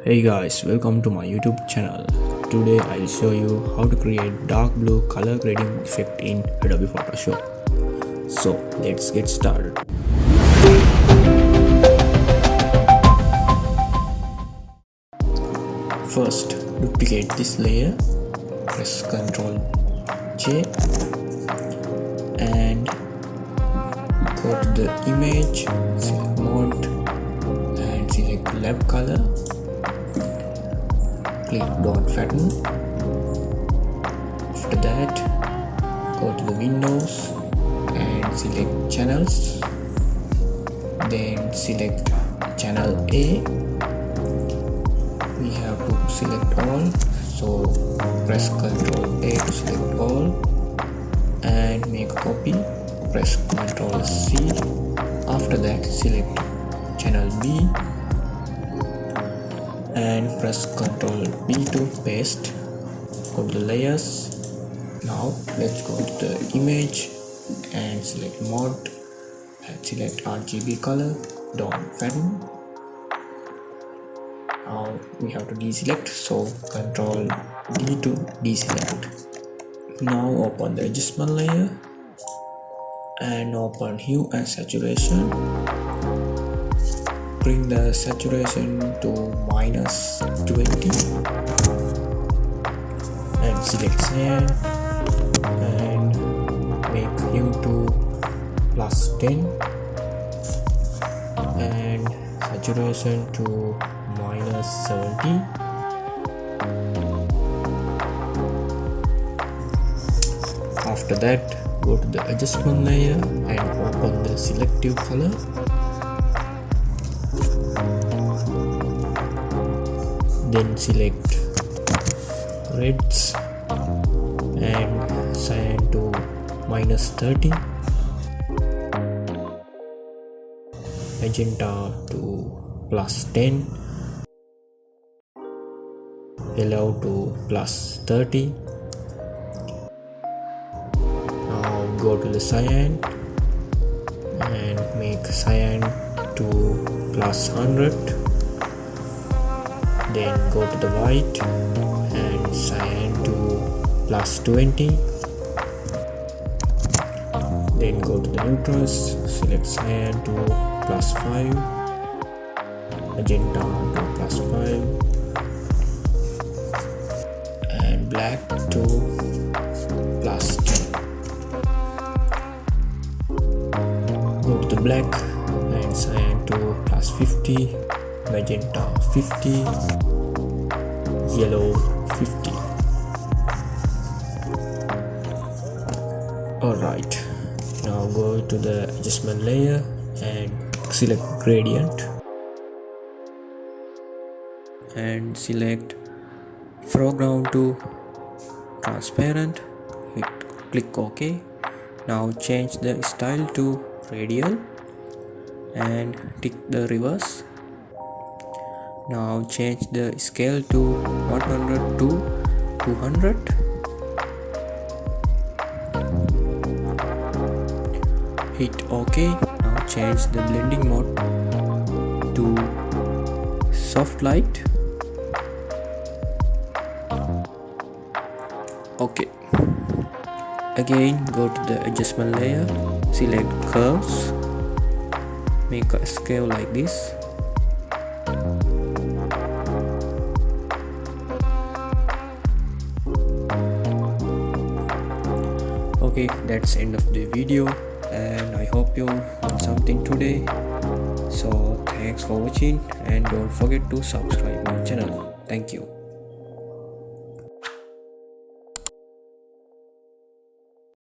Hey guys, welcome to my YouTube channel. Today I'll show you how to create dark blue color grading effect in Adobe Photoshop. So let's get started. First, duplicate this layer, press Ctrl J and go to the image, select mode and select lab color. Click Don't Fatten. After that, go to the Windows and select Channels. Then select Channel A. We have to select all, so press Ctrl A to select all and make a copy. Press Ctrl C. After that, select Channel B and press Ctrl B to paste. Go to the layers. Now let's go to the image and select mode and select RGB color. Don't fatten. Now we have to deselect, so Ctrl D to deselect. Now open the adjustment layer and open hue and saturation. Bring the saturation to -20 and select cyan and make hue to +10 and saturation to -70. After that, go to the adjustment layer and open the selective color. Then select reds and cyan to -30, magenta to +10, yellow to +30. Now go to the cyan and make cyan to +100. Then go to the white and cyan to +20. Then go to the neutrals, select cyan to +5, magenta to +5 and black to +10. Go to the black and cyan to +50, magenta 50, yellow 50. Alright, now go to the adjustment layer and select gradient and select foreground to transparent. Click OK. Now change the style to radial and tick the reverse. Now change the scale to 100 to 200. Hit OK. Now change the blending mode to soft light. OK. Again, go to the adjustment layer, select curves, make a scale like this. Okay, that's end of the video and I hope you learned something today. So thanks for watching and don't forget to subscribe my channel. Thank you.